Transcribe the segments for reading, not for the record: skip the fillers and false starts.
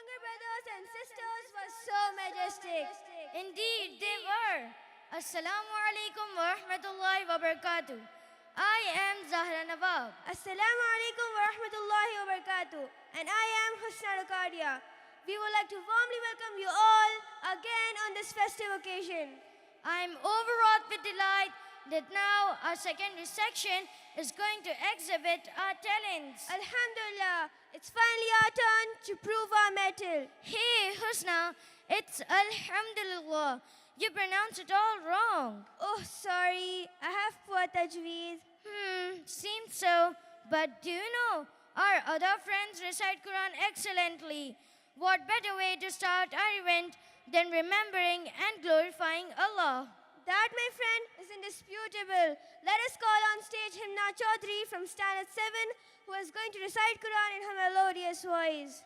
younger brothers and sisters were so majestic. Indeed, they were. Assalamu alaikum wa rahmatullahi wa barakatuh. I am Zahra Nawab. Assalamu alaikum wa rahmatullahi wa barakatuh. And I am Husna Lukadia. We would like to warmly welcome you all again on this festive occasion. I am overwrought with delight that now our secondary section is going to exhibit our talents. Alhamdulillah, it's finally our turn to prove our mettle. Hey, Husna, it's Alhamdulillah. You pronounce it all wrong. Oh, sorry, I have poor tajweed. Seems so. But do you know, our other friends recite Quran excellently. What better way to start our event than remembering and glorifying Allah? That, my friend, is indisputable. Let us call on stage Himna Chaudhary from Standard 7, who is going to recite Quran in her melodious voice.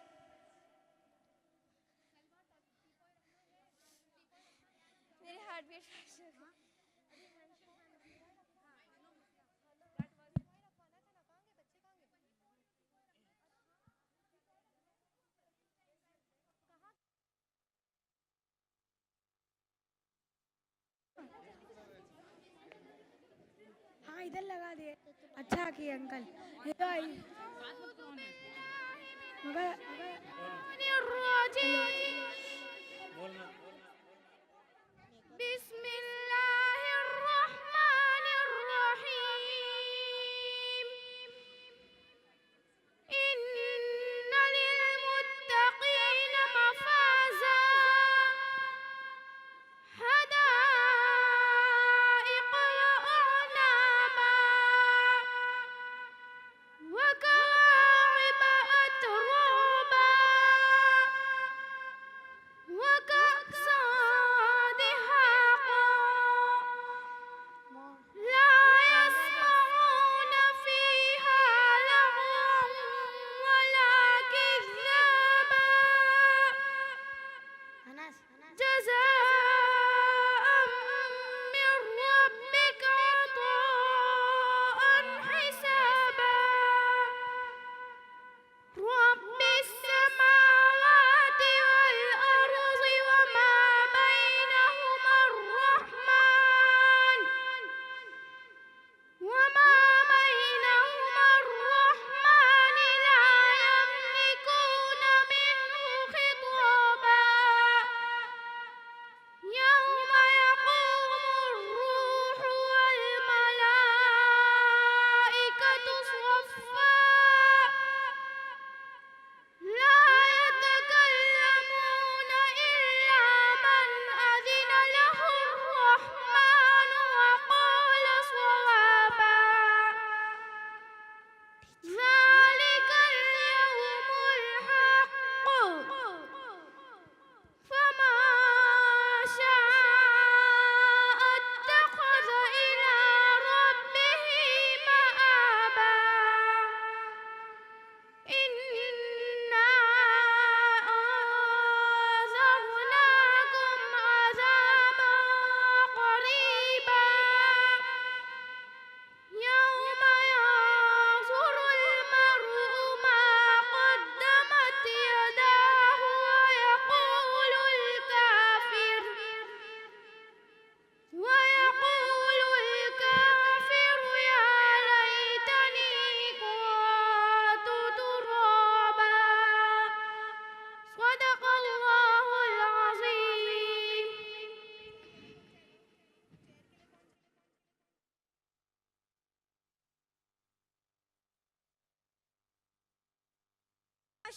मेरी heartbeat faster. हाँ इधर लगा दिए अच्छा किए uncle ये तो आई मगर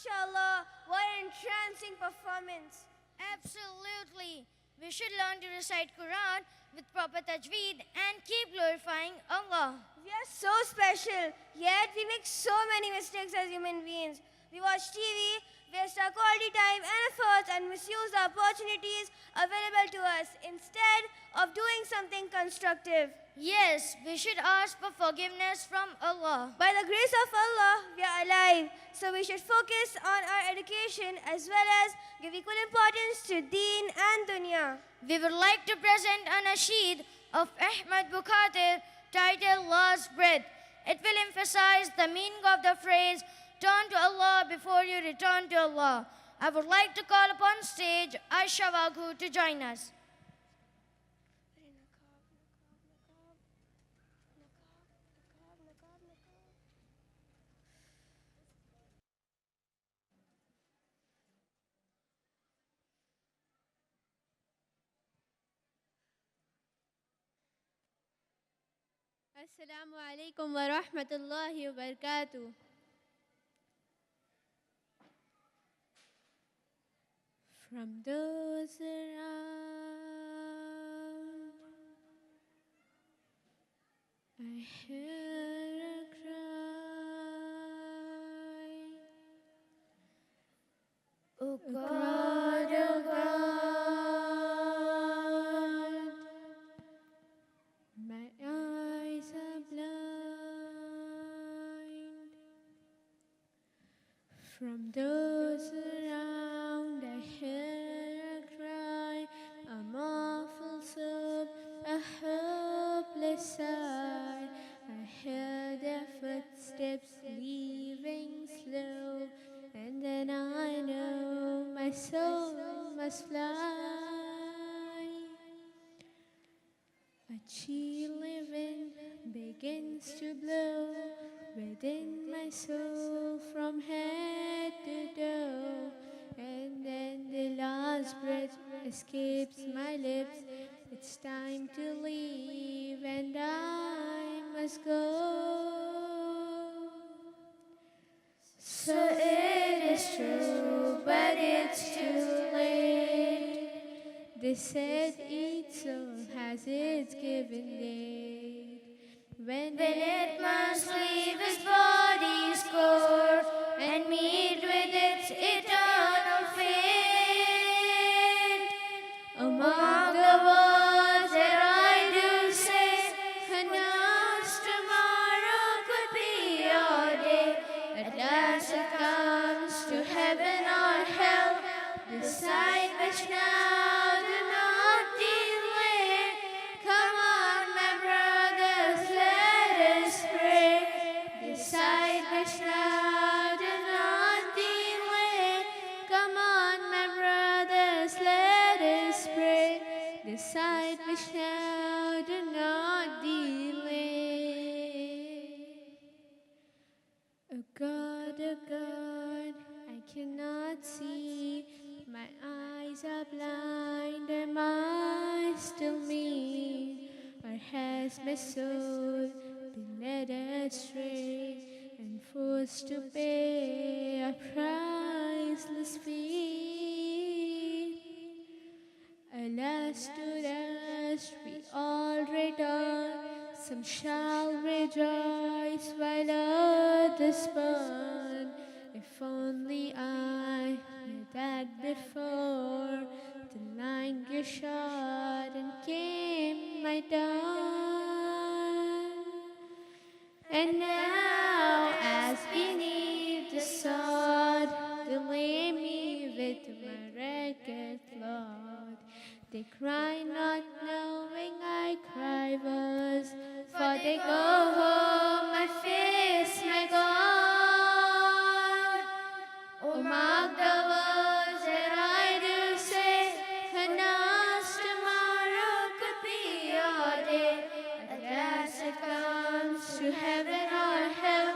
MashaAllah, what an entrancing performance. Absolutely. We should learn to recite Quran with proper tajweed and keep glorifying Allah. We are so special, yet we make so many mistakes as human beings. We watch TV, waste our quality time and efforts, and misuse the opportunities available to us instead of doing something constructive. Yes, we should ask for forgiveness from Allah. By the grace of Allah, we are alive, so we should focus on our education as well as give equal importance to Deen and Dunya. We would like to present a nasheed of Ahmad Bukhatir titled Last Breath. It will emphasize the meaning of the phrase, turn to Allah before you return to Allah. I would like to call upon stage Aisha Waghu to join us. Assalamu alaikum wa rahmatullahi wa barakatuh. From those around, I hear a cry. Oh God, oh God, my eyes are blind. From those around, I hear a cry, a muffled sob, a hopeless sigh. I hear their footsteps leaving slow, and then I know my soul must fly. A chilly wind begins to blow within my soul from head to toe, and then the last breath escapes my lips. It's time to leave, and I must go. So it is true, but it's too late. They said each soul has its given date. When it must leave its body's core and meet with its eternal fate. Among the words that I do say, who knows tomorrow could be your day. At last it comes to heaven or hell, decide which now, do not delay. Come on, my brothers, let us pray. Decide which now, do not delay. Come on, my brothers, let us pray. Decide which now, do not delay. Oh God, I cannot see. My eyes are blind. Am I still me? Or has my soul been led astray and forced to pay a priceless fee? Alas, to dust we all return. Some shall rejoice while others burn. If only I knew that before the line grew short and came my turn. And now, as beneath the sod, they lay me with my ragged cloth. They cry not knowing I cry was, for they go home, my face, my God. Oh, mark the words that I do say, who knows tomorrow could be your day. At last it comes to heaven or hell,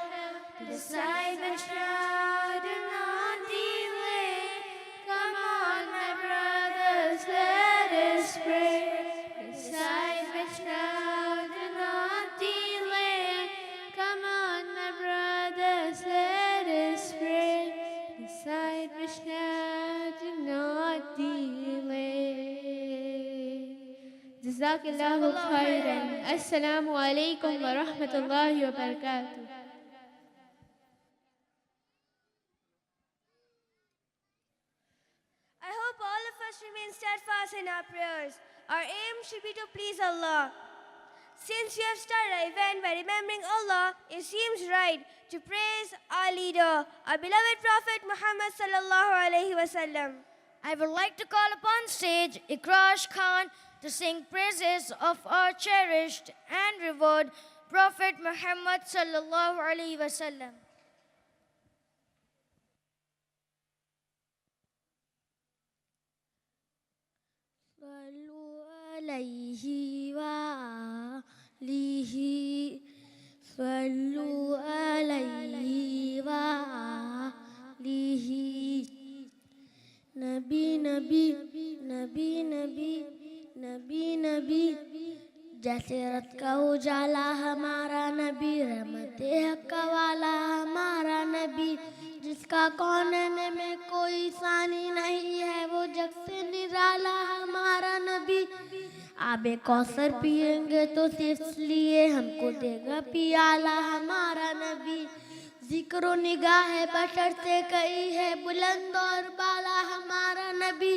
decide which now, do not delay. Come on, my brothers, let us pray. Decide which now, do not delay. Come on, my brothers, let us pray. Decide which now, do not delay. Jazakallahu khairan. Assalamu alaikum wa rahmatullahi wa barakatuh. I hope all of us remain steadfast in our prayers. Our aim should be to please Allah. Since we have started our event by remembering Allah, it seems right to praise our leader, our beloved Prophet Muhammad sallallahu alaihi wasallam. I would like to call upon stage Ikrash Khan to sing praises of our cherished and revered Prophet Muhammad sallallahu alaihi wasallam. सल्लु अलैहि वालिहि सल्लु अलैहि वालिहि नबी नबी नबी नबी नबी नबी जैसे रात का उजाला हमारा नबी रहमते हक वाला हमारा नबी जिसका कोने में कोई सानी नहीं है वो जग से निराला हमारा नबी आबे कौसर पिएंगे तो सिर्फ इसलिए हमको देगा पियाला हमारा नबी जिक्रो निगाह बशर से कई है बुलंद और बाला हमारा नबी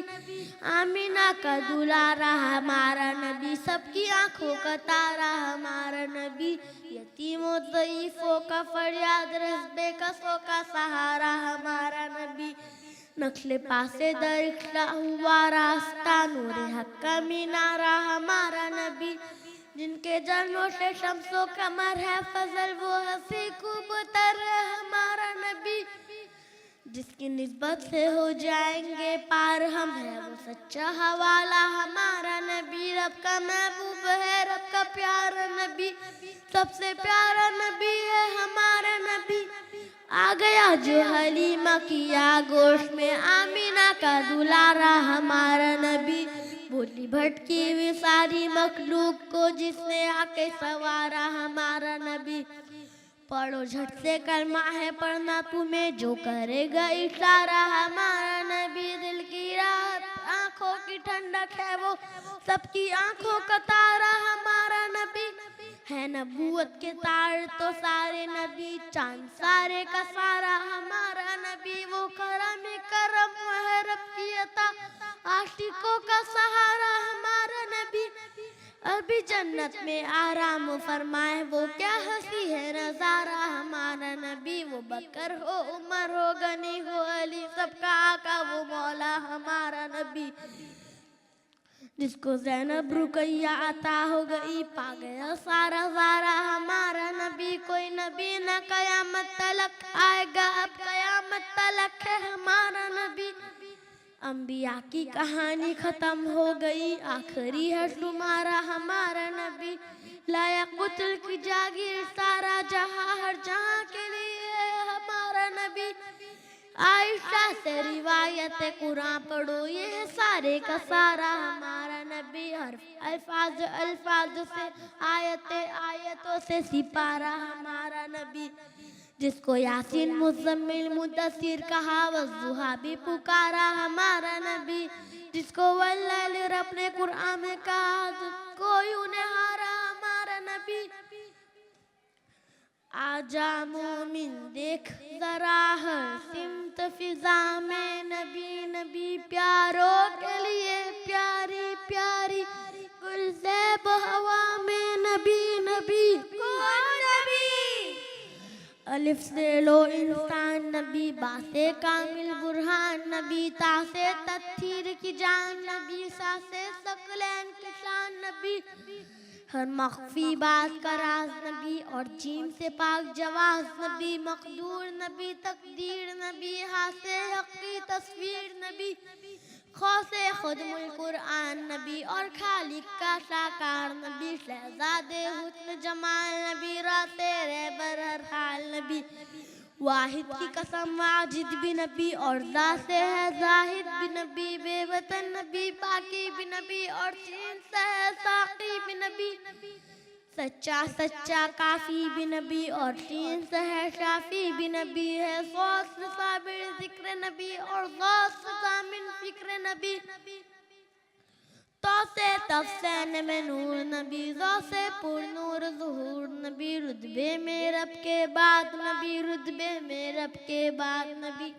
आमीना का दुलारा हमारा नबी सबकी आंखों का तारा हमारा नबी यतीमों ज़ईफ़ों का फरियाद रस बेकसों का सहारा हमारा नबी नक्शे पासे दरिख्ता हुआ रास्ता नूरे हक का मीनारा हमारा नबी जिनके जन्मों से शम्सो कमर है फजल वो हंसी खूबतर है हमारा नबी जिसकी निस्बत से हो जाएंगे पार हम है वो सच्चा हवाला हमारा नबी रब का महबूब है रब का प्यारा नबी सबसे प्यारा नबी है हमारा नबी आ गया जो हलीमा की आगोश में आमीना का दुलारा हमारा नबी बोली भटकी हुई सारी मखलूक को जिसने आके सवारा हमारा नबी पढ़ो झट से कलमा है पढ़ना तुम्हें जो करेगा इशारा हमारा नबी दिल की रात आंखों की ठंडक है वो सबकी आंखों का तारा हमारा नबी है नबूवत के तार तो सारे नबी चांद सारे का सारा हमारा नबी वो करम करम है रब की अता आशिकों का सहारा हमारा नबी अभी जन्नत में आराम फरमाए वो क्या हंसी है नजारा हमारा नबी वो बकर हो उमर हो गनी हो अली सबका आका वो मौला हमारा नबी जिसको ज़ैनब रुकैया अता हो गई पा गया सारा वारा हमारा नबी कोई नबी न कयामत तलक आएगा अब कयामत तलक है हमारा नबी अंबिया की कहानी खत्म हो गई आखिरी है तुम्हारा हमारा नबी लाया कुतल की जागीर सारा जहां हर जहां के लिए है हमारा नबी आयशा से रिवायत कुरान पढ़ो ये है सारे का सारा हमारा नबी हर अल्फाज अल्फाज से आयतों से सिपारा हमारा नबी जिसको यासीन मुज़म्मिल मुद्दसिर कहा वज़ुहा भी पुकारा हमारा नबी जिसको वल्लैल रब ने कुरान में कहा कोई उन्हें हारा हमारा नबी आजा मोमिन देख जरा हर सिमत फिजा में नबी नबी प्यारों के लिए प्यारी प्यारी गुलज़ैब हवा में नबी नबी कौन नबी अलिफ से लो इंसान नबी बासे कामिल बुरहान नबी ता से तत्थीर की जान नबी सा से सकलैन की शान नबी हर मख्फी बात का राज नबी और जीम से पाक जवाज नबी मकदूर नबी तकदीर नबी हासे हक़ी तस्वीर नबी खौसे खुदमुल कुरान नबी और खालिक का साकार नबी शहजादे हुस्न जमाल नबी राते रहबर हर हाल नबी वाहिद की कसम वाजिद भी नबी और से है जाहिद भी नबी बेवतन नबी बाकी भी नबी और चीन से है साकी भी नबी सच्चा सच्चा काफी भी नबी और चीन से है शाफी भी नबी है गौस साबिर जिक्र नबी और गौस सामिन फिक्र नबी तो से तफसैन में नूर नबी जो से पुर नूर ज़ुहूर नबी रुतबे में रब के बाद नबी रुतबे में रब के बाद नबी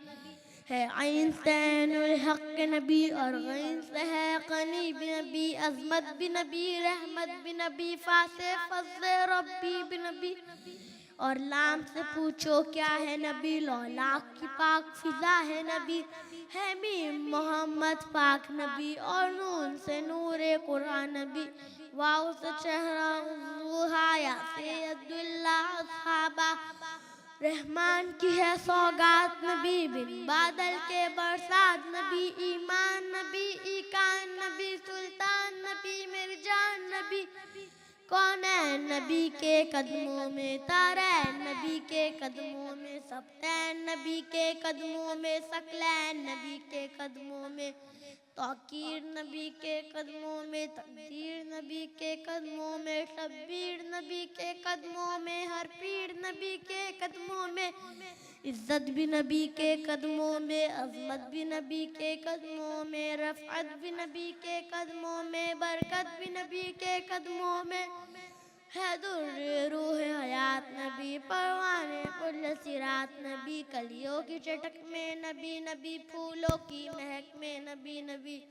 है आइन सैनुल हक नबी और गैन से है गनी भी नबी अजमत भी नबी रहमत भी नबी फासे फज़्ल रब्बी भी नबी और लाम से पूछो क्या है नबी लौलाक की पाक फिजा है नबी है मीम मोहम्मद पाक नबी और नून से नूरे कुरान नबी वाव से चेहरा ज़ुहाया से अब्दुल्ला असहाबा रहमान की है सौगात नबी, बिन बादल के बरसात नबी, ईमान नबी, ईकान नबी, सुल्तान नबी, मिर्जान नबी, कौन है नबी के कदमों में, तारा नबी के कदमों में, सप्तैन नबी के कदमों में, सकलैन नबी के कदमों में, तौकीर नबी के कदमों में, तकदीर नबी के कदमों में, शब्बीर नबी के कदमों में, हर पीर नबी के कदमों में, इज्जत भी नबी के कदमों में, अजमत भी नबी के कदमों में, रफ़अत भी नबी के कदमों में, बरकत भी नबी के कदमों में, है दुर्र रूह हयात नबी, परवाने पुल सिरात नबी, कलियों की चटक में नबी नबी, फूलों की महक में नबी नबी,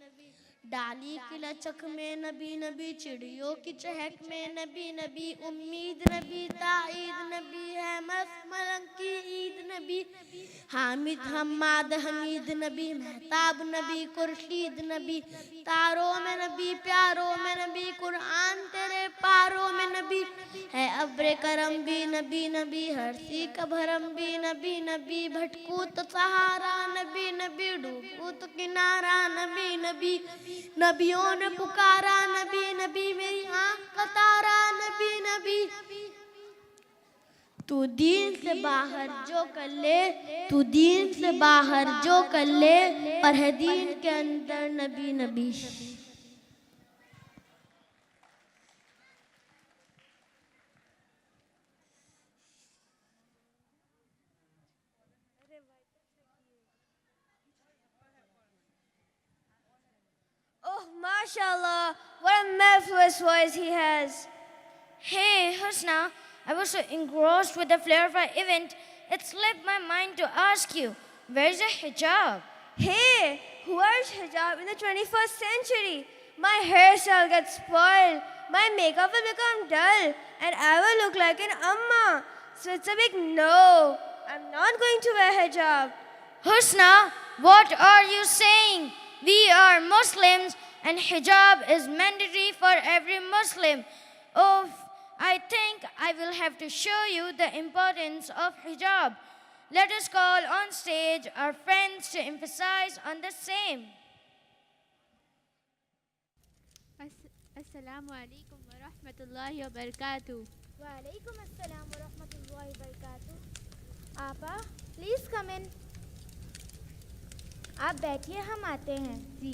डाली की लचक में नबी नबी, चिड़ियों की चहक में नबी नबी, उम्मीद नबी, ताईद नबी, है मस्त मलंग की ईद नबी, हामिद हम्माद हमीद नबी, महताब नबी, खुर्शीद नबी, तारों में नबी, प्यारों में नबी, कुरान तेरे पारों में नबी, है अब्रे करम भी नबी नबी, हरसी का भरम भी नबी नबी, भटकू तो सहारा नबी नबी, डूबू तो किनारा नबी नबी, नबियों ने पुकारा नबी नबी, मेरी आँख का तारा नबी नबी, तू दीन से बाहर जो कर ले, तू दीन से बाहर जो कर ले, पर है दीन के अंदर नबी नबी। Oh, mashallah, what a mellifluous voice he has. Hey, Husna, I was so engrossed with the flair of our event, it slipped my mind to ask you, where's your hijab? Hey, who wears hijab in the 21st century? My hairstyle gets spoiled, my makeup will become dull, and I will look like an amma. So it's a big no. I'm not going to wear hijab. Husna, what are you saying? We are Muslims and hijab is mandatory for every Muslim. Oh, I think I will have to show you the importance of hijab. Let us call on stage our friends to emphasize on the same. Assalamu alaikum wa rahmatullahi wa barakatuh. वालेकुम अस्सलाम व रहमतुल्लाहि व बरकातुहू। आपा please come इन। आप बैठिए, हम आते हैं। जी।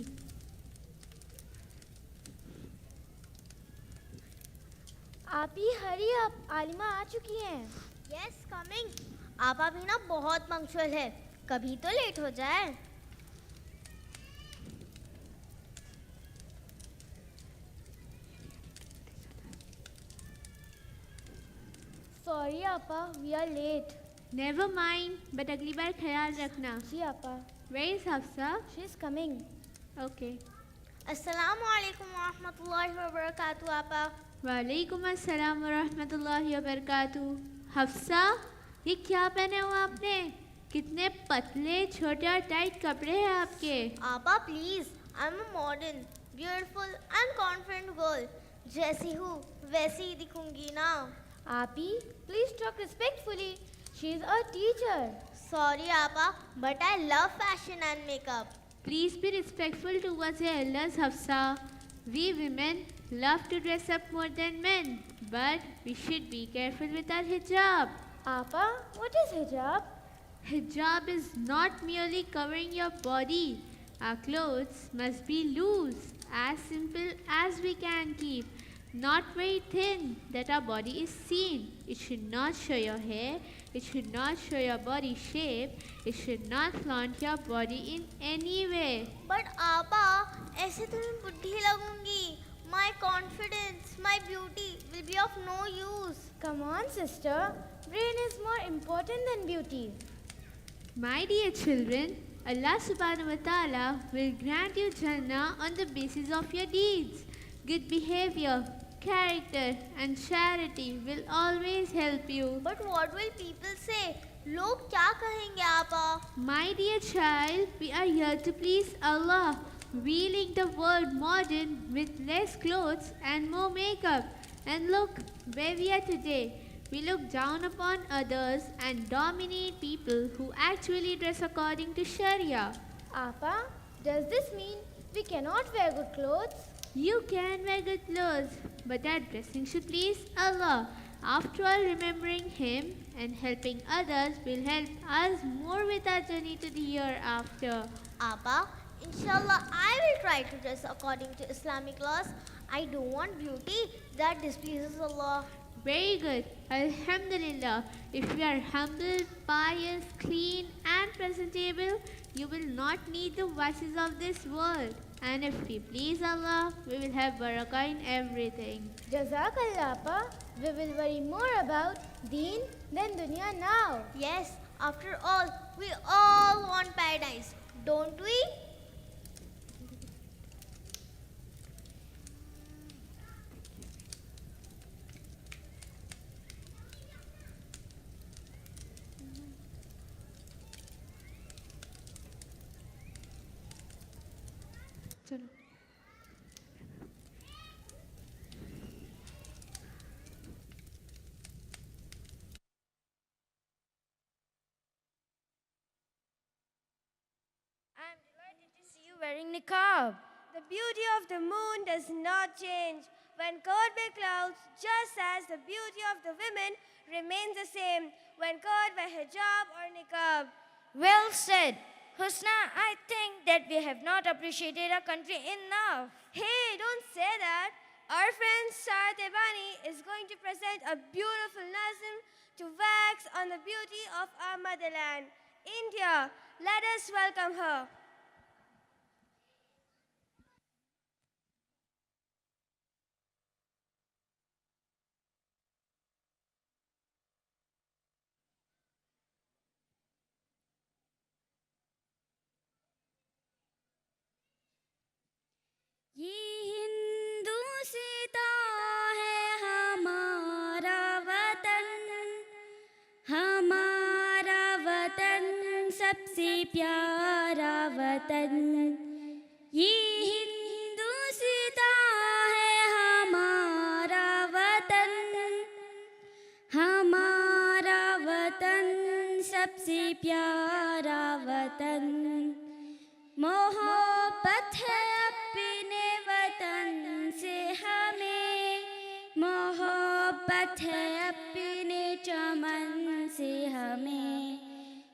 आप ही हरी, आप आलिमा आ चुकी हैं। Yes coming. आपा भी ना बहुत पंक्चुअल है, कभी तो लेट हो जाए। सॉरी आपा, we are late. Never mind, but अगली बार ख्याल रखना। जी आपा। Where is Hafsa? She is coming. Okay. अस्सलाम वालेकुम व रहमतुल्लाहि व बरकातुहू आपा। वालेकुम अस्सलाम व रहमतुल्लाहि व बरकातुहू। हफ्सा, ये क्या पहने हो आपने? कितने पतले, छोटे और टाइट कपड़े हैं आपके। आपा please, I am a modern, beautiful and confident girl. जैसी हूँ वैसी ही दिखूंगी ना। आपी please talk respectfully, she is a teacher. Sorry आपा, but I love fashion and makeup. Please be respectful towards your elders, Hafsa. We women love to dress up more than men, but we should be careful with our hijab. आपा, what is hijab? Hijab is not merely covering your body. Our clothes must be loose, as simple as we can keep. Not very thin that our body is seen. It should not show your hair. It should not show your body shape. It should not flaunt your body in any way. But आपा, ऐसे तो मैं बुढ़ी लगूंगी। My confidence, my beauty will be of no use. Come on, sister. Brain is more important than beauty. My dear children, Allah subhanahu wa ta'ala will grant you Jannah on the basis of your deeds. Good behavior, character and charity will always help you. But what will people say? लोग क्या कहेंगे आपा? My dear child, we are here to please Allah, wheeling the world modern with less clothes and more makeup. And look where we are today. we look down upon others and dominate people who actually dress according to Sharia. Appa, does this mean we cannot wear good clothes? You can wear good clothes, but that dressing should please Allah. After all, remembering Him and helping others will help us more with our journey to the hereafter. Appa, inshallah, I will try to dress according to Islamic laws. I don't want beauty that displeases Allah. Very good. Alhamdulillah. If you are humble, pious, clean, and presentable, you will not need the vices of this world. And if we please Allah, we will have barakah in everything. Jazakallah, Appa. We will worry more about deen than dunya now. Yes, after all, we all want paradise, don't we? चलो. I'm delighted to see you wearing niqab. The beauty of the moon does not change when covered by clouds, just as the beauty of the women remains the same when covered by hijab or niqab. Well said. Husna, I think that we have not appreciated our country enough. Hey, don't say that. Our friend Sara Tebani is going to present a beautiful nazm to wax on the beauty of our motherland, India. Let us welcome her. ये हिंदुस्तां है हमारा वतन सबसे प्यारा वतन। ये हिंदुस्तां है हमारा वतन सबसे प्यारा वतन। मोहब्बत है अपने वतन से हमें, मोहब्बत है अपने चमन से हमें।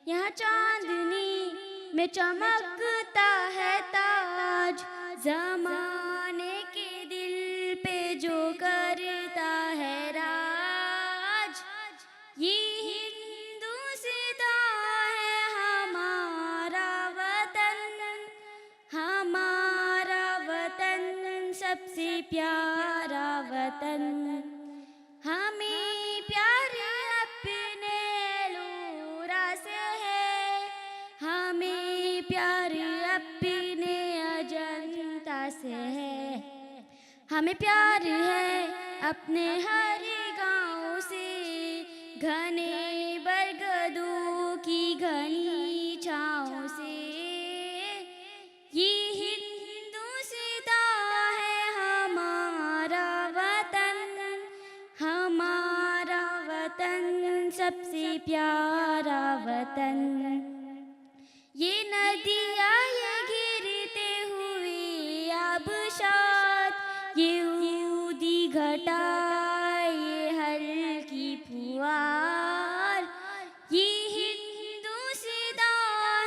यहाँ चांदनी में चमकता है ताज, ज़माने के दिल पे जो करता है राज। ये हिंदुस्तां है हमारा वतन सबसे प्यारा वतन। हमें प्यार अपने लोरा से है, हमें प्यार अपने अजंता से है। हमें प्यार है अपने हर गांव से, घने बरगदों की घनी छाँव से। ये हिंदुस्तां है हमारा वतन सबसे प्यारा वतन। ये नदियाँ ये गिरते हुए आबशार, ये ऊदी घटा ये हल्की फुआर। ये हिंदुस्तां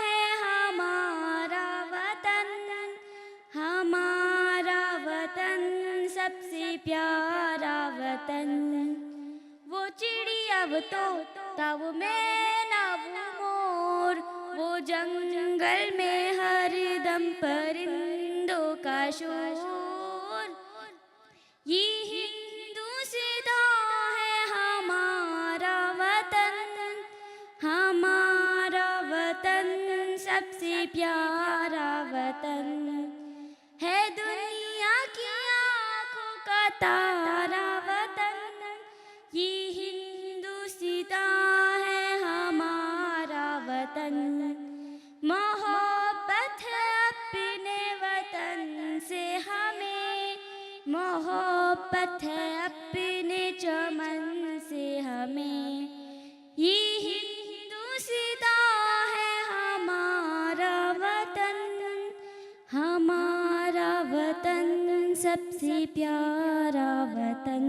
है हमारा वतन सबसे प्यारा वतन। वो चिड़िया वो तोता वो मैना वो मोर, वो जंगल में हर दम परिंदों का शोर। ये हिंदुस्तां है हमारा वतन सबसे प्यारा वतन। है दुनिया की आँखों का तारा वतन, ये हिंदुस्तां है हमारा वतन। मोहब्बत है अपने वतन से हमें, मोहब्बत है अपने चमन से हमें। हमें। ये हिंदुस्तां है हमारा वतन सबसे प्यारा वतन।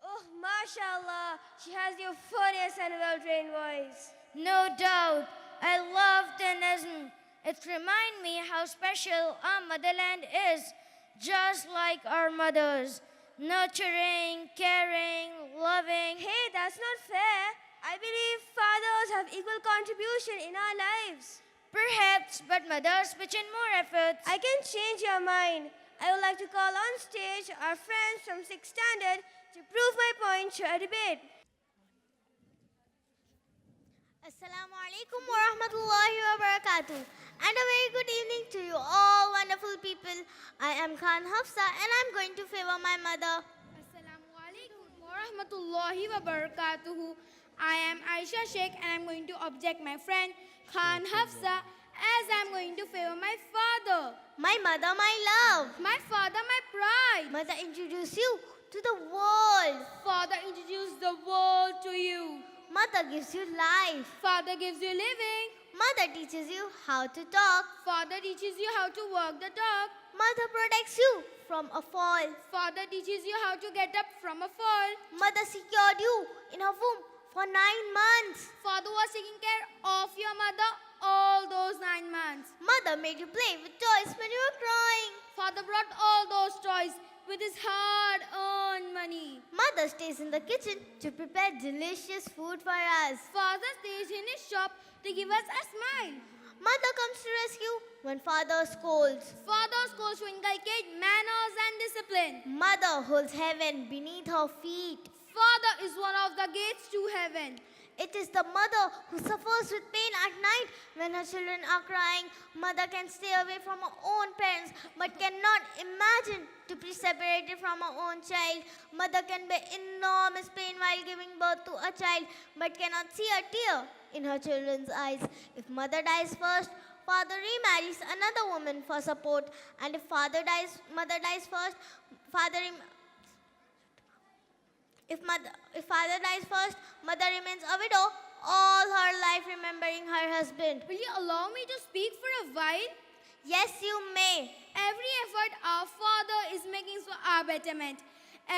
Oh, mashallah, she has the funniest and well-trained voice. No doubt. I love the Nazm. It reminds me how special our motherland is, just like our mothers. Nurturing, caring, loving. Hey, that's not fair. I believe fathers have equal contribution in our lives. Perhaps, but mothers pitch in more efforts. I can change your mind. I would like to call on stage our friends from 6th standard to prove my point to a debate. Assalamu alaikum wa rahmatullahi wa barakatuh. And a very good evening to you all wonderful people. I am Khan Hafsa and I'm going to favor my mother. Assalamu alaikum wa rahmatullahi wa barakatuhu. I am Aisha Sheikh and I'm going to object my friend Khan Hafsa as I'm going to favor my father. My mother, my love. My father, my pride. Mother, introduce you to the world. Father introduced the world to you. Mother gives you life. Father gives you living. Mother teaches you how to talk. Father teaches you how to walk the dog. Mother protects you from a fall. Father teaches you how to get up from a fall. Mother secured you in her womb for 9 months. Father was taking care of your mother all those 9 months. Mother made you play with toys when you were crying. Father brought all those toys with his hard-earned money. Mother stays in the kitchen to prepare delicious food for us. Father stays in his shop to give us a smile. Mother comes to rescue when father scolds. Father schools to inculcate manners and discipline. Mother holds heaven beneath her feet. Father is one of the gates to heaven. It is the mother who suffers with pain at night when her children are crying. Mother can stay away from her own parents but cannot imagine to be separated from her own child. Mother can bear enormous pain while giving birth to a child but cannot see a tear in her children's eyes. If mother dies first, father remarries another woman for support. And if mother dies first, If father dies first, mother remains a widow all her life remembering her husband. Will you allow me to speak for a while? Yes, you may. Every effort our Father is making is for our betterment.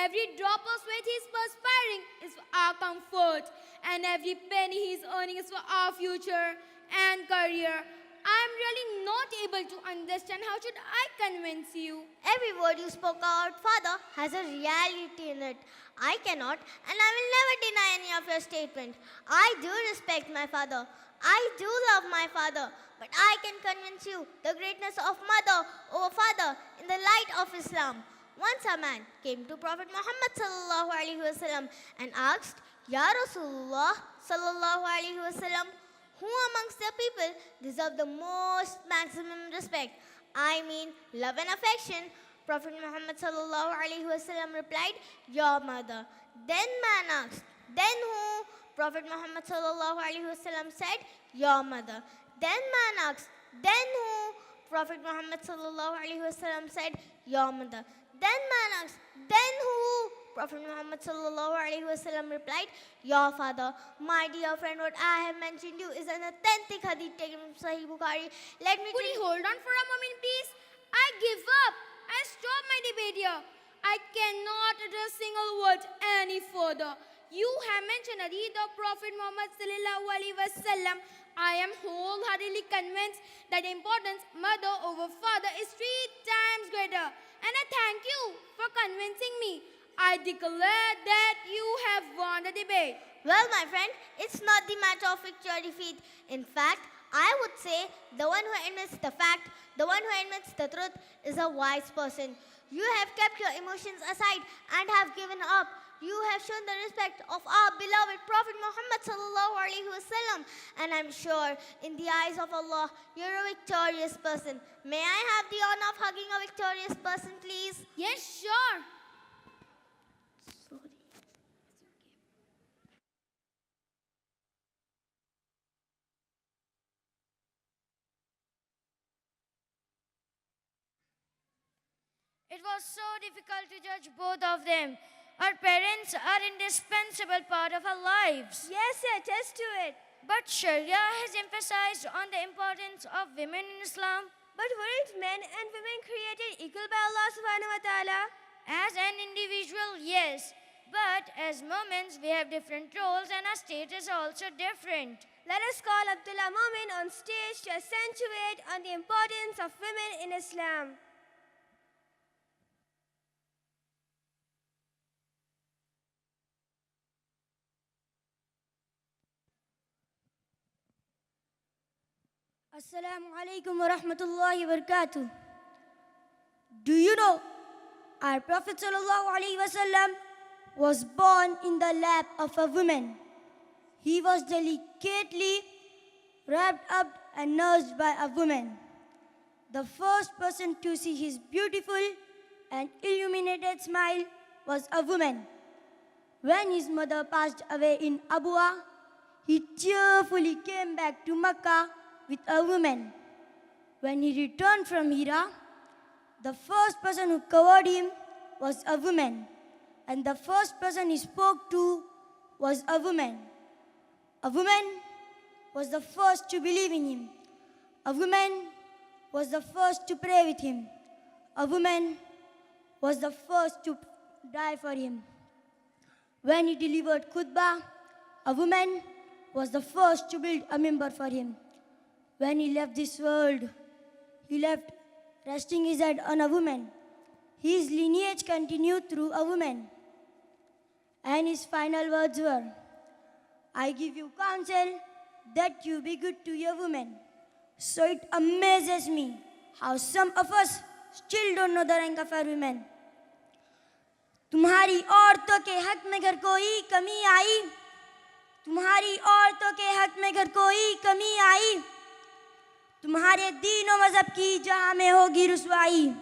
Every drop of sweat he is perspiring is for our comfort. And every penny he is earning is for our future and career. I am really not able to understand. How should I convince you? Every word you spoke out, Father, has a reality in it. I cannot and I will never deny any of your statement. I do respect my father. I do love my father. But I can convince you the greatness of mother over father in the light of Islam. Once a man came to Prophet Muhammad sallallahu alaihi wasallam and asked, Ya Rasulullah sallallahu alaihi wasallam, who amongst the people deserve the most maximum respect? I mean, love and affection. Prophet Muhammad sallallahu alaihi wasallam replied, your mother. Then man asked, then who? Prophet Muhammad sallallahu alaihi wasallam said, your mother. Then man asked, then who? Prophet Muhammad sallallahu alaihi wasallam said, your mother. Then man asked, then who? Prophet Muhammad sallallahu alaihi wasallam replied, your father. My dear friend, what I have mentioned you is an authentic hadith taken from Sahih Bukhari. Let me Could you hold on for a moment, please? I give up. I stop my debate here. I cannot utter a single word any further. You have mentioned hadith of Prophet Muhammad sallallahu alaihi wasallam. I am wholeheartedly convinced that the importance mother over father is 3 times greater. And I thank you for convincing me. I declare that you have won the debate. Well, my friend, it's not the matter of victory or defeat. In fact, I would say the one who admits the fact, the one who admits the truth is a wise person. You have kept your emotions aside and have given up. You have shown the respect of our beloved Prophet Muhammad sallallahu alaihi wasallam. And I'm sure in the eyes of Allah, you're a victorious person. May I have the honor of hugging a victorious person, please? Yes, sure. It was so difficult to judge both of them. Our parents are indispensable part of our lives. Yes, I attest to it. But Sharia has emphasized on the importance of women in Islam. But weren't men and women created equal by Allah subhanahu wa ta'ala? As an individual, yes. But as Moments, we have different roles and our status are also different. Let us call Abdullah Momin on stage to accentuate on the importance of women in Islam. Assalamu alaikum wa rahmatullahi wa barakatuh. Do you know our Prophet sallallahu alaihi wasallam was born in the lap of a woman. He was delicately wrapped up and nursed by a woman. The first person to see his beautiful and illuminated smile was a woman. When his mother passed away in Abua, he cheerfully came back to Mecca with a woman. When he returned from Hira, the first person who covered him was a woman, and the first person he spoke to was a woman. A woman was the first to believe in him. A woman was the first to pray with him. A woman was the first to die for him. When he delivered khutbah, a woman was the first to build a mimbar for him. When he left this world, he left resting his head on a woman. His lineage continued through a woman. And his final words were, I give you counsel that you be good to your woman. So it amazes me how some of us still don't know the rank of our women. तुम्हारी औरतों के हक में घर कोई कमी आई, तुम्हारी औरतों के हक में घर कोई कमी आई, तुम्हारे दीन और मजहब की जहां में होगी रुसवाई.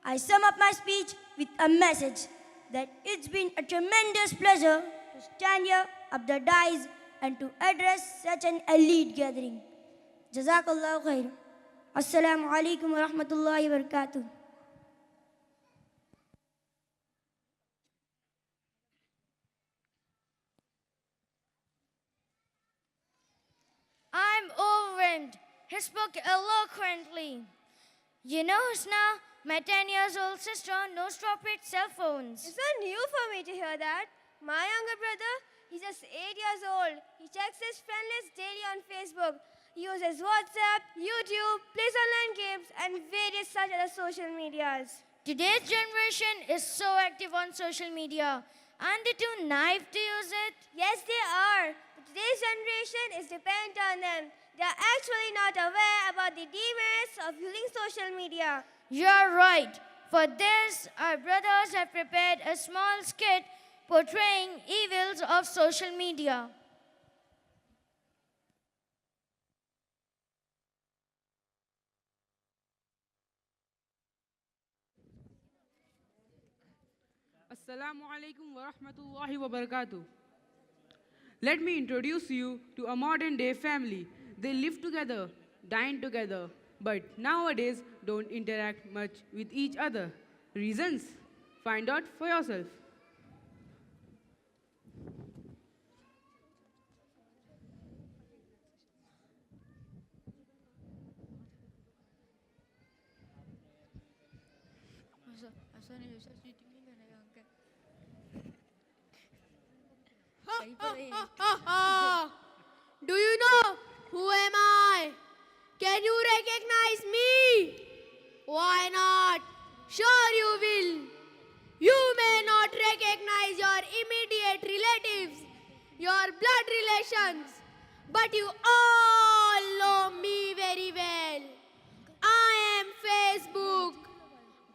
I sum up my speech with a message that it's been a tremendous pleasure to stand here up the dais and to address such an elite gathering. Jazakallahu khair. Assalamu alaikum wa rahmatullahi wa barakatuh. I'm overwhelmed. He spoke eloquently. You know, Husna, my 10 years old sister knows to operate cell phones. It's so new for me to hear that. My younger brother, he's just 8 years old. He checks his friend list daily on Facebook. He uses WhatsApp, YouTube, plays online games, and various such other social medias. Today's generation is so active on social media. Aren't they too naive to use it? Yes, they are. But today's generation is dependent on them. They are actually not aware about the demerits of using social media. You're right. For this, our brothers have prepared a small skit portraying evils of social media. Assalamu alaikum wa rahmatullahi wa barakatuh. Let me introduce you to a modern day family. They live together, dine together, but nowadays don't interact much with each other. Reasons? Find out for yourself. Do you know who am I? Can you recognize me? Why not? Sure you will. You may not recognize your immediate relatives, your blood relations, but you all know me very well. I am Facebook.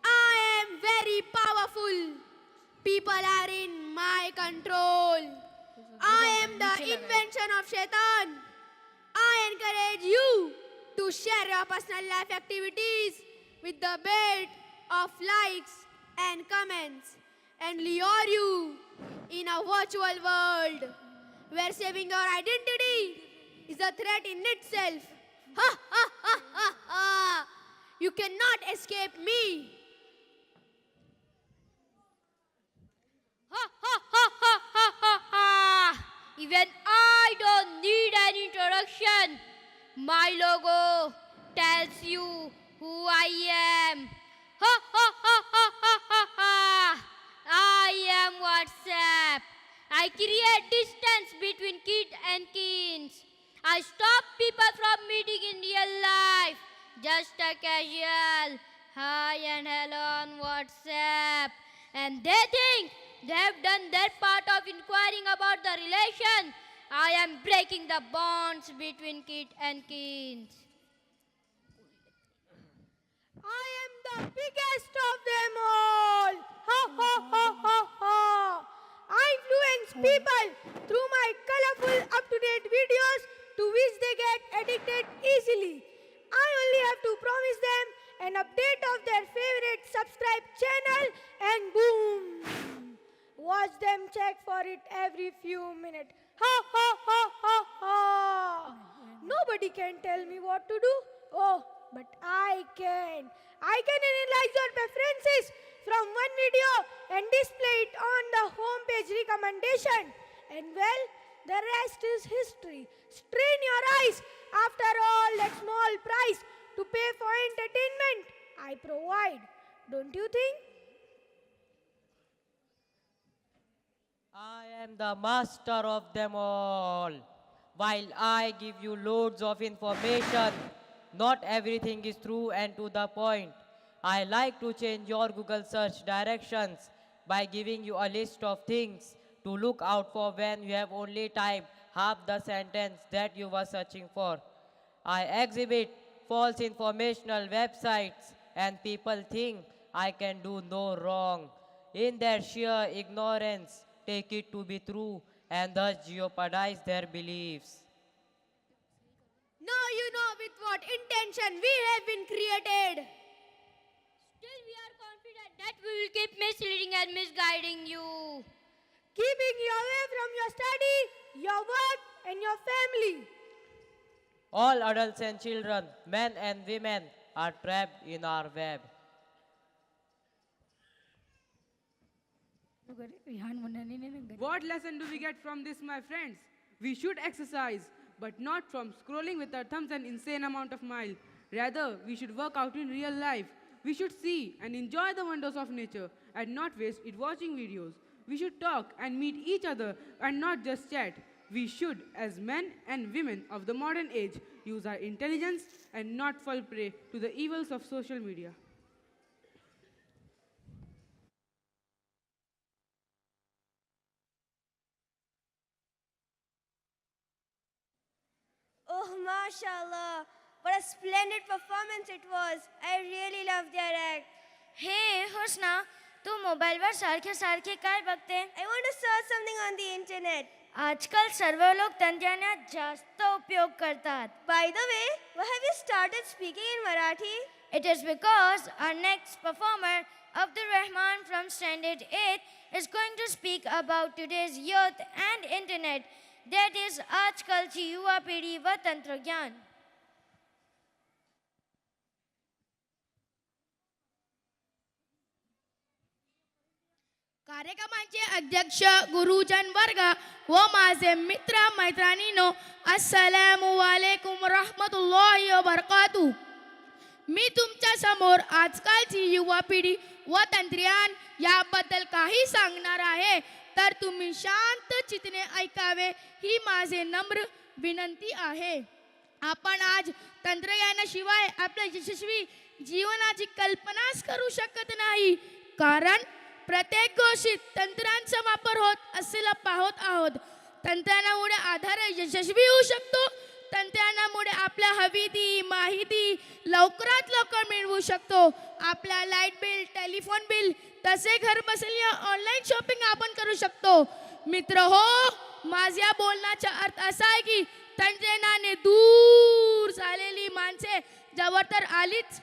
I am very powerful. People are in my control. I am the invention of Shaitan. I encourage you to share your personal life activities with the bait of likes and comments and lure you in a virtual world where saving your identity is a threat in itself. Ha ha ha ha ha! You cannot escape me. Even I don't need an introduction. My logo tells you who I am. Ha ha ha ha ha ha ha. I am WhatsApp. I create distance between kid and kins. I stop people from meeting in real life. Just a casual hi and hello on WhatsApp. And they think they have done their part of inquiring about the relation. I am breaking the bonds between kid and kins. I am the biggest of them all. Ha ha ha ha ha. I influence people through my colorful up-to-date videos to which they get addicted easily. I only have to promise them an update of their favorite subscribe channel and boom. Watch them check for it every few minutes. Ha ha ha ha ha. Nobody can tell me what to do. Oh, but I can. I can analyze your preferences from one video and display it on the homepage recommendation. And well, the rest is history. Strain your eyes. After all, that small price to pay for entertainment I provide. Don't you think? I am the master of them all. While I give you loads of information, not everything is true and to the point. I like to change your Google search directions by giving you a list of things to look out for when you have only typed half the sentence that you were searching for. I exhibit false informational websites and people think I can do no wrong. In their sheer ignorance, take it to be true and thus jeopardize their beliefs. Now you know with what intention we have been created. Still, we are confident that we will keep misleading and misguiding you. Keeping you away from your study, your work, and your family. All adults and children, men and women, are trapped in our web. What lesson do we get from this, my friends? We should exercise, but not from scrolling with our thumbs an insane amount of miles. Rather, we should work out in real life. We should see and enjoy the wonders of nature and not waste it watching videos. We should talk and meet each other and not just chat. We should, as men and women of the modern age, use our intelligence and not fall prey to the evils of social media. Oh, mashallah. What a splendid performance it was. I really loved their act. Hey, Husna, तू मोबाईलवर सारखे सारखे काय बघते? I want to search something on the internet. आजकाल सर्व लोक तंत्रज्ञानाचा जास्त उपयोग करतात. By the way, why have you started speaking in Marathi? It is because our next performer, Abdul Rahman from Standard 8, is going to speak about today's youth and internet. That is आजकालची युवा पिढी व तंत्रज्ञान. कार्यक्रमाचे अध्यक्ष गुरुजन वर्ग व माझे मित्र मैत्रिणींनो, अस्सलामु अलैकुम रहमतुल्लाहि व बरकातुहू. मी तुमच्या समोर आजकालची युवा पिढी व तंत्रज्ञान याबद्दल काही सांगणार आहे, तर तुम्ही शांत चित्ताने ऐकावे ही माझे नम्र विनंती आहे. आपण आज तंत्रज्ञानाशिवाय आपल्या यशस्वी जीवनाची कल्पनाच करू शकत नाही, कारण प्रत्येक गोष्टीत तंत्रांचा वापर होत असलेला पाहत आहोत. तंत्रज्ञानामुळे आधार यशस्वी होऊ शकतो. तंत्रज्ञानामुळे आपल्या हवी ती माहिती लवकरात लवकर मिळवू शकतो. आपला लाईट बिल, टेलिफोन बिल, तसे घर बसल्या ऑनलाईन शॉपिंग आपण करू शकतो. मित्र हो, माझ्या बोलण्याचा अर्थ असा आहे की तंत्रज्ञानाने दूर झालेली माणसे जवळ तर आलीच,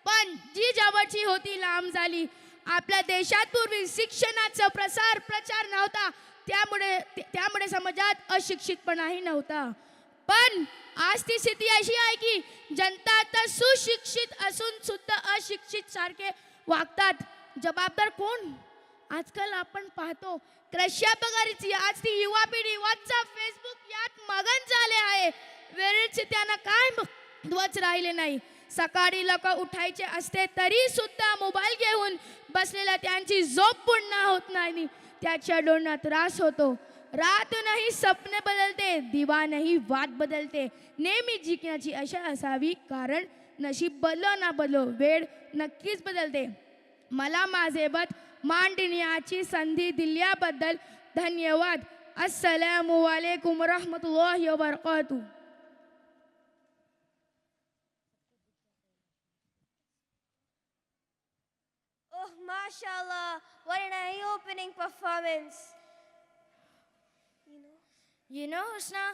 पण जी जवळची होती लांब झाली. आपल्या देशात पूर्वी शिक्षणाचा प्रचार नव्हता, त्यामुळे समाजात अशिक्षितपणाही नव्हता. पण आज ती स्थिती अशी आहे की जनता आता सुशिक्षित असून सुद्धा अशिक्षित सारखे वागतात. जबाबदार कोण? आजकाल आपण पाहतो कशा प्रकारची आज ती युवा पिढी व्हॉट्सअप फेसबुक यात मगन झाले आहे. वेळेचे त्यांना काय महत्त्वच राहिले नाही. सकाळी लोक उठायचे असते तरी सुद्धा मोबाईल घेऊन बसलेल्या त्यांची झोप पूर्ण होत नाही. त्याच्या डोळ्यांना त्रास होतो. रात नाही स्वप्न बदलते, दिवा नाही वाट बदलते. नेहमी जिंकण्याची आशा असावी, कारण नशीब बदलो ना बदलो वेळ नक्कीच बदलते. मला माझे मत मांडण्याची संधी दिल्याबद्दल धन्यवाद. अस्सलामु अलैकुम रहमतुल्लाहि व बरकातुहू. Oh, mashallah, what an eye-opening performance. You know, Husna,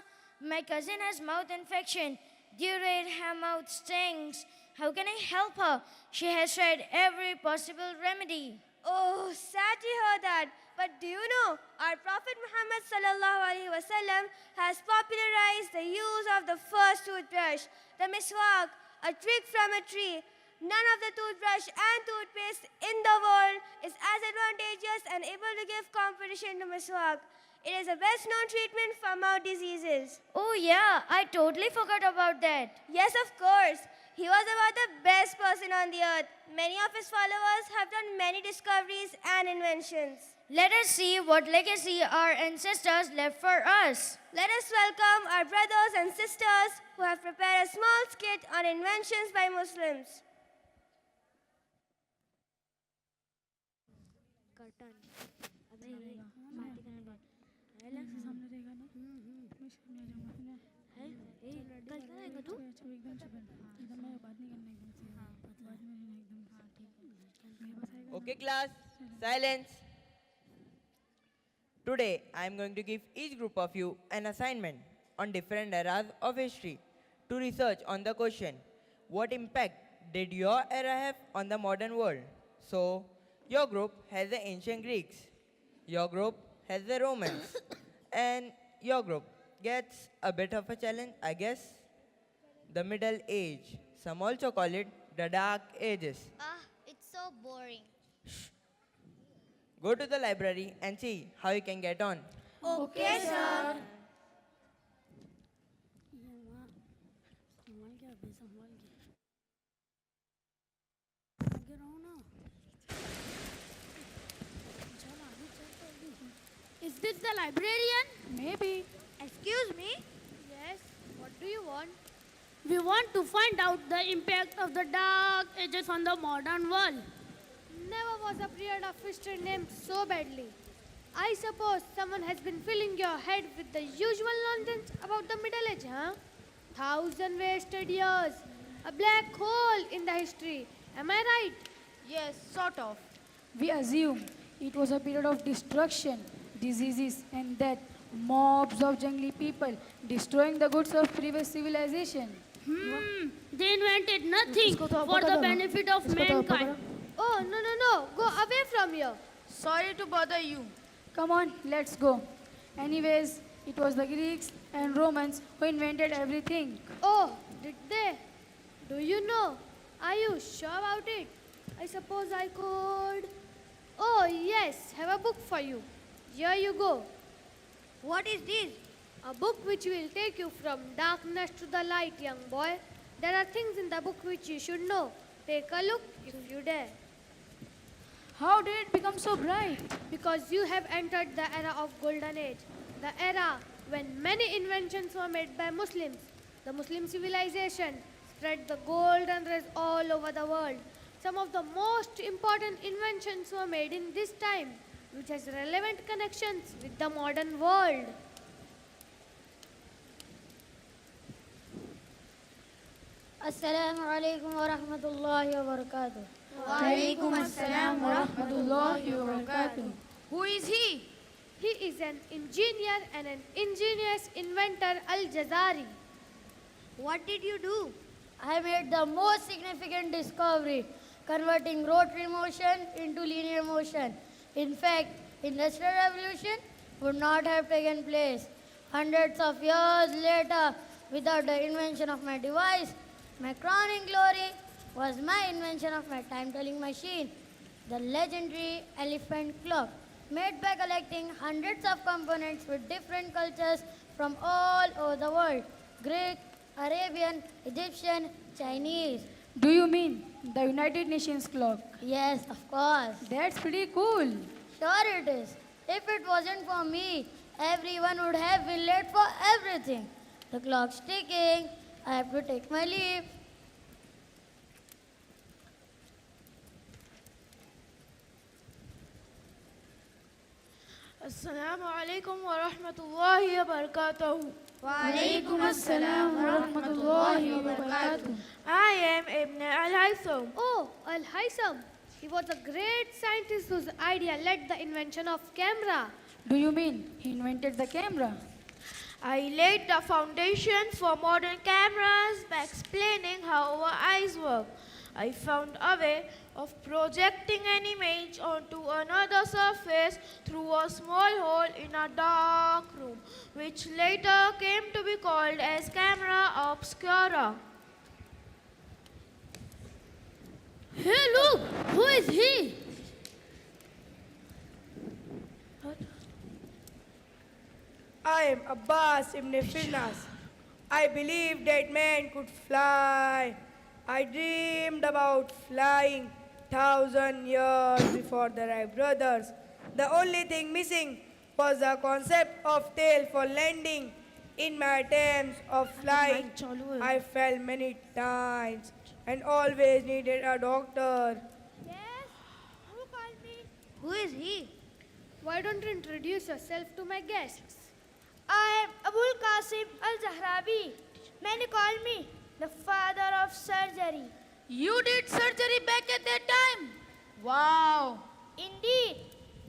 my cousin has mouth infection. Due to it, her mouth stings. How can I help her? She has tried every possible remedy. Oh, sad to hear that. But do you know, our Prophet Muhammad sallallahu alaihi wasallam has popularized the use of the first toothbrush, the miswak, a trick from a tree. None of the toothbrush and toothpaste in the world is as advantageous and able to give competition to miswak. It is the best known treatment for mouth diseases. Oh yeah, I totally forgot about that. Yes, of course. He was about the best person on the earth. Many of his followers have done many discoveries and inventions. Let us see what legacy our ancestors left for us. Let us welcome our brothers and sisters who have prepared a small skit on inventions by Muslims. Okay class, silence. Today I am going to give each group of you an assignment on different eras of history to research on the question, what impact did your era have on the modern world? So, your group has the ancient Greeks, your group has the Romans, and your group gets a bit of a challenge, I guess, the Middle Age. Some also call it the Dark Ages. It's so boring. Go to the library and see how you can get on. Okay, sir. Is this the librarian? Maybe. Excuse me? Yes, what do you want? We want to find out the impact of the Dark Ages on the modern world. Never was a period of history named so badly. I suppose someone has been filling your head with the usual nonsense about the Middle Age, huh? 1,000 wasted years, a black hole in the history. Am I right? Yes, sort of. We assume it was a period of destruction, diseases and death, mobs of jungly people destroying the goods of previous civilization. They invented nothing for the benefit of mankind. Oh, no. Go away from here. Sorry to bother you. Come on, let's go. Anyways, it was the Greeks and Romans who invented everything. Oh, did they? Do you know? Are you sure about it? I suppose I could. Oh, yes, have a book for you. Here you go. What is this? A book which will take you from darkness to the light, young boy. There are things in the book which you should know. Take a look if you dare. How did it become so bright? Because you have entered the era of Golden Age, the era when many inventions were made by Muslims. The Muslim civilization spread the golden rays all over the world. Some of the most important inventions were made in this time, which has relevant connections with the modern world. Assalamu alaikum wa rahmatullahi wa barakatuh. Walaikum assalam wa rahmatullahi wa barakatuh. Who is he? He is an engineer and an ingenious inventor, Al-Jazari. What did you do? I made the most significant discovery, converting rotary motion into linear motion. In fact, Industrial Revolution would not have taken place hundreds of years later without the invention of my device. My crowning glory was my invention of my time-telling machine. The legendary elephant clock, made by collecting hundreds of components with different cultures from all over the world: Greek, Arabian, Egyptian, Chinese. Do you mean the United Nations clock? Yes, of course. That's pretty cool. Sure it is. If it wasn't for me, everyone would have been late for everything. The clock's ticking. I have to take my leave. Assalamu alaikum wa rahmatullahi wa barakatuh. Walaikum assalam wa rahmatullahi wa barakatuh. I am Ibn Al-Haytham. Oh, Al-Haytham. He was a great scientist whose idea led the invention of camera. Do you mean he invented the camera? I laid the foundation for modern cameras by explaining how our eyes work. I found a way of projecting an image onto another surface through a small hole in a dark room, which later came to be called as camera obscura. Hey, look! Who is he? I am Abbas ibn Firnas. I believed that man could fly. I dreamed about flying 1,000 years before the Wright brothers. The only thing missing was the concept of tail for landing. In my attempts of flying, I fell many times and always needed a doctor. Yes? Who called me? Who is he? Why don't you introduce yourself to my guests? I am Abul Qasim Al-Zahrabi. Many call me the father of surgery. You did surgery back at that time? Wow. Indeed,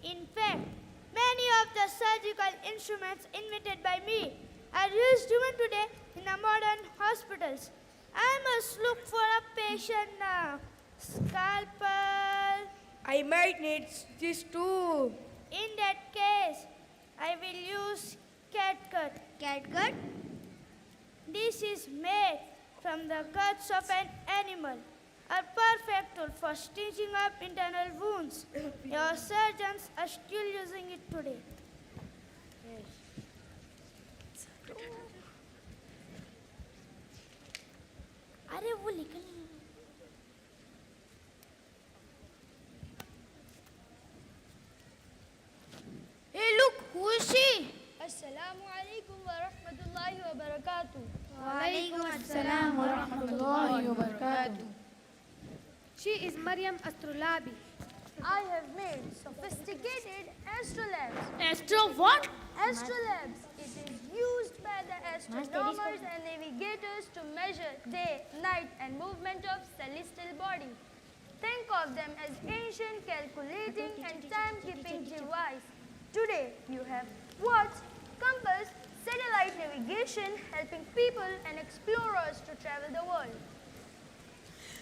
in fact, many of the surgical instruments invented by me are used even today in the modern hospitals. I must look for a patient now. Scalpel. I might need this too. In that case, I will use catgut. Catgut? This is made from the guts of an animal, a perfect tool for stitching up internal wounds. Your surgeons are still using it today. अरे वो निकल Hey, look! Who is she? Assalamu alaikum wa rahmatullahi wa barakatuh. Walaikum Assalam wa rahmatullahi wa barakatuh. She is Maryam Astrolabi. I have made sophisticated astrolabes. Astro what? Astrolabes. It is used by the astronomers and navigators to measure day, night, and movement of celestial bodies. Think of them as ancient calculating and timekeeping device. Today, you have watch, compass, satellite navigation, helping people and explorers to travel the world.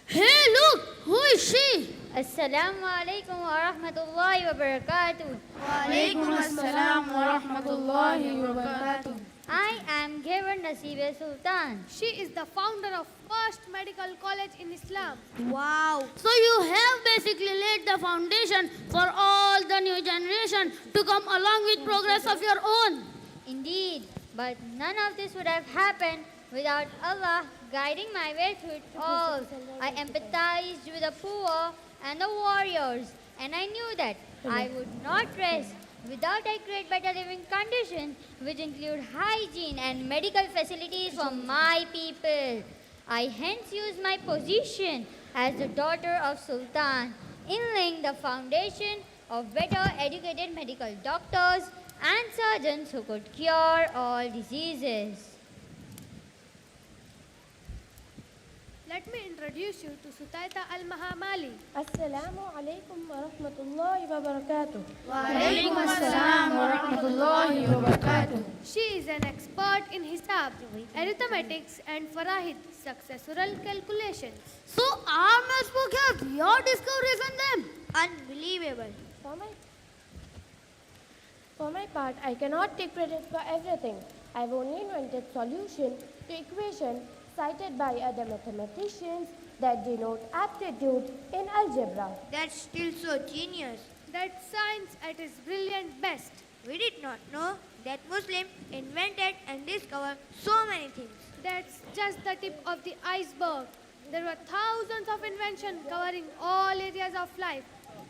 Hey, look! Who is she? Assalamu alaikum wa rahmatullahi wa barakatuh. Walaikum assalam wa rahmatullahi wa barakatuh. I am Ghavar Nasibe Sultan. She is the founder of first medical college in Islam. Wow! So you have basically laid the foundation for all the new generation to come along with progress of your own. Indeed, but none of this would have happened without Allah guiding my way through it all. I empathized with the poor and the warriors, and I knew that I would not rest without I create better living conditions, which include hygiene and medical facilities for my people. I hence use my position as the daughter of Sultan in laying the foundation of better educated medical doctors and surgeons who could cure all diseases. Let me introduce you to Sutaita Al-Mahamali. Assalamu alaikum wa rahmatullahi wa barakatuh. Walaikum assalam wa rahmatullahi wa barakatuh. She is an expert in Hisab, arithmetics, and Farahid, successoral calculations. So our maths book has your discoveries on them. Unbelievable. For my part, I cannot take credit for everything. I've only invented solution to equation cited by other mathematicians that denote aptitude in algebra. That's still so genius. That's science at its brilliant best. We did not know that Muslim invented and discovered so many things. That's just the tip of the iceberg. There were thousands of inventions covering all areas of life,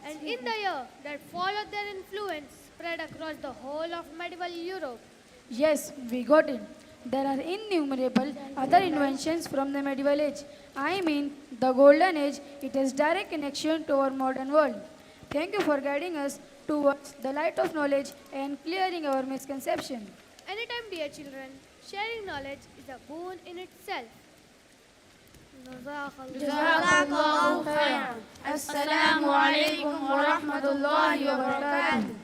and in the year that followed, their influence spread across the whole of medieval Europe. Yes, we got it. There are innumerable other inventions from the medieval age. I mean, the golden age. It has direct connection to our modern world. Thank you for guiding us towards the light of knowledge and clearing our misconception. Anytime, dear children, sharing knowledge is a boon in itself. Jazakallahu khairan. Assalamu alaikum wa rahmatullahi wa barakatuh.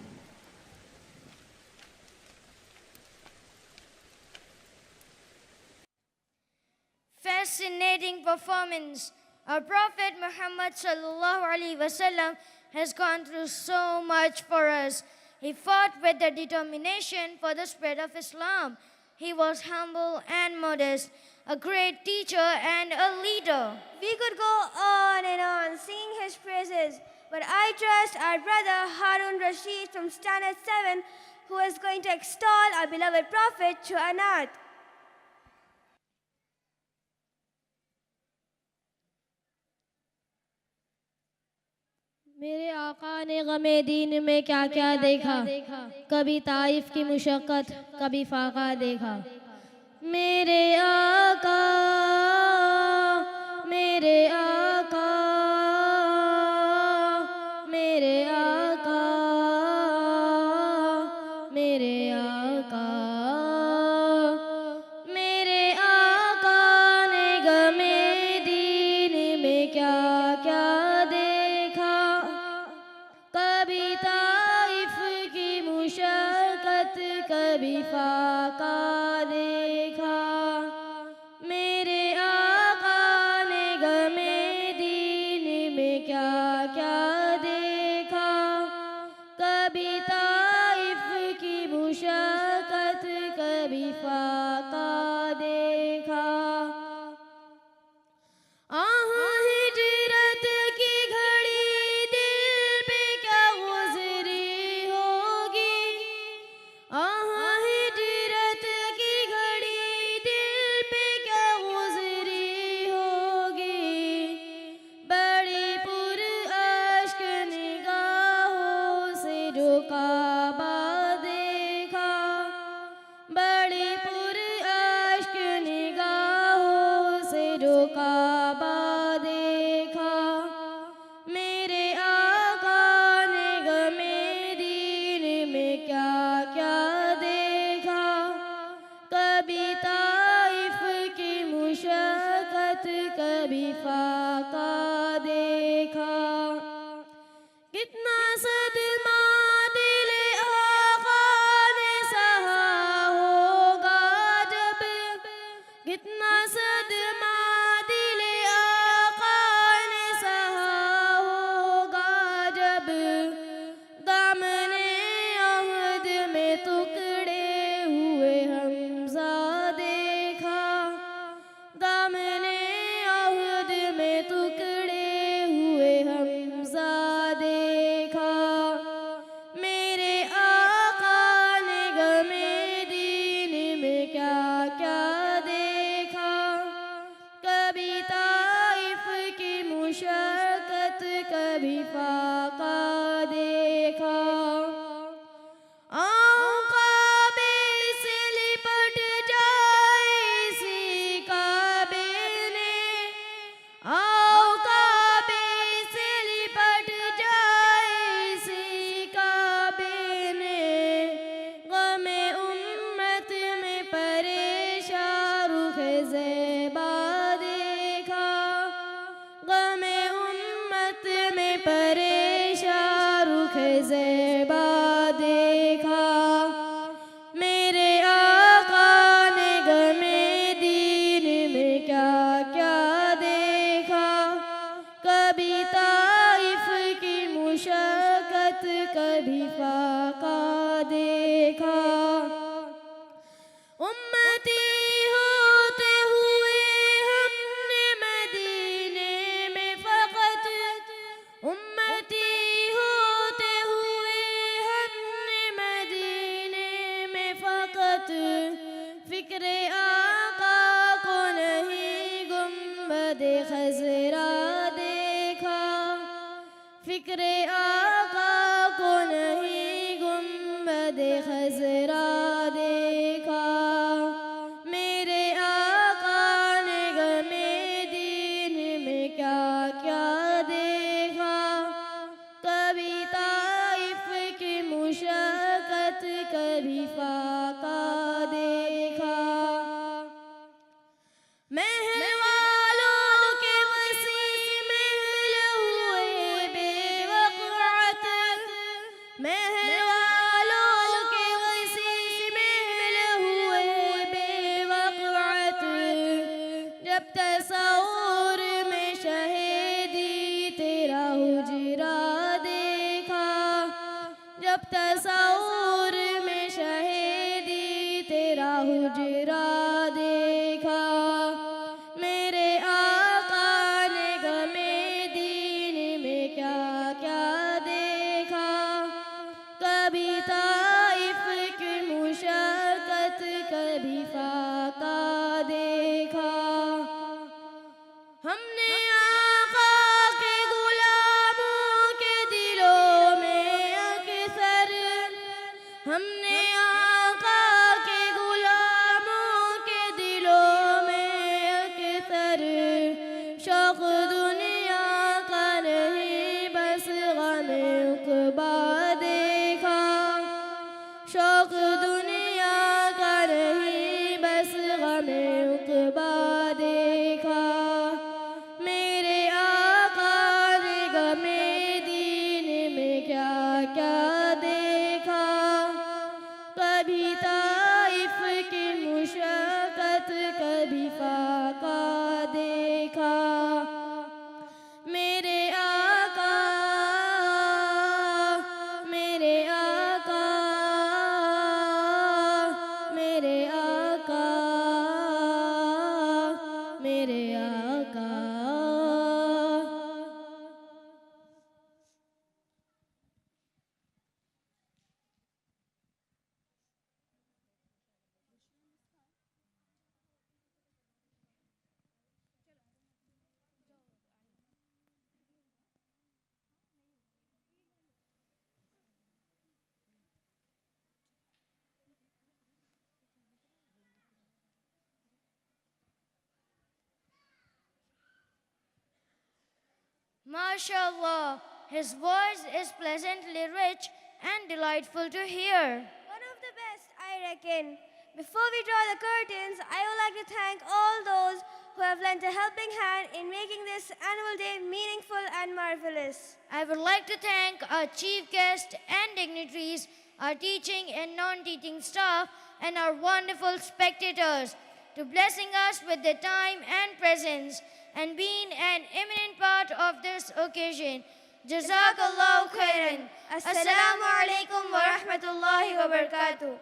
Fascinating performance. Our Prophet Muhammad sallallahu alaihi wasallam has gone through so much for us. He fought with the determination for the spread of Islam. He was humble and modest, a great teacher and a leader. We could go on and on singing his praises, but I trust our brother Harun Rashid from Standard 7, who is going to extol our beloved Prophet to Anath. मेरे आका ने गमे दीन में क्या क्या देखा, कभी Taif की मुशक्क़त, कभी फाका देखा। मेरे आका, मेरे आका, मेरे आका, मेरे आका, मेरे आका ने गमे दीन में क्या क्या देखा, कभी ताइफ की मुशक्क़त, कभी फाका देखा। मेरे आका ने गमे दीन में क्या क्या देखा, कभी ताइफ की मुशक्क़त, कभी फाका देखा। हिजरत की घड़ी दिल पे क्या गुज़री होगी, हिजरत की घड़ी दिल पे क्या गुज़री होगी। बड़ी पुरअश्क निगाहों से जो काबा देखा, बड़ी पुरअश्क निगाहों से जो काबा देखा। मेरे आका ने गमे दीन में क्या क्या देखा, कभी ताइफ की मुशक्क़त, कभी फाका देखा। कितना सदमा दिल आका ने सहा होगा जब, कितना सदमा दिल आका ने सहा होगा जब, दामने अहद में टुकड़े हुए हमज़ा देखा, दामने अहद में फिक्रे आका को नहीं गुम्बदे खजरा देखा, फिक्रे आका को नहीं गुम्बदे खजरा देखा। मेरे आका ने गमे दीन में क्या क्या देखा, कभी ताइफ की मुशक्कत कभी फाका देखा। महल वालों के वसी महल हुए बेवक़्अत, महल वालों के वसी महल हुए बेवक़्अत। जब तस्वुर में शहीदी तेरा हुजरा देखा, जब तस्वुर में शहीदी तेरा हुजरा देखा। मेरे आका ने गमे दीन में क्या क्या देखा, कभी ताइफ की मुशक्कत कभी फाका देखा। हमने आका के गुलामों के दिलों में अक्सर, हमने आका के गुलामों के दिलों में अक्सर शौक़ दुनिया का नहीं बस गमे उक़बा देखा, शौक़ दुनिया का नहीं बस गमे उक़बा देखा। मेरे आका ने गमे दीन में क्या क्या देखा, कभी ताइफ की मुशक्कत कभी फाका देखा। मेरे आका, मेरे आका, मेरे आका, मेरे आका। MashaAllah, his voice is pleasantly rich and delightful to hear. One of the best, I reckon. Before we draw the curtains, I would like to thank all those who have lent a helping hand in making this annual day meaningful and marvelous. I would like to thank our chief guest and dignitaries, our teaching and non-teaching staff, and our wonderful spectators to blessing us with their time and presence and being an eminent part of this occasion. Jazakallahu khairan. Assalamu alaikum wa rahmatullahi wa barakatuh.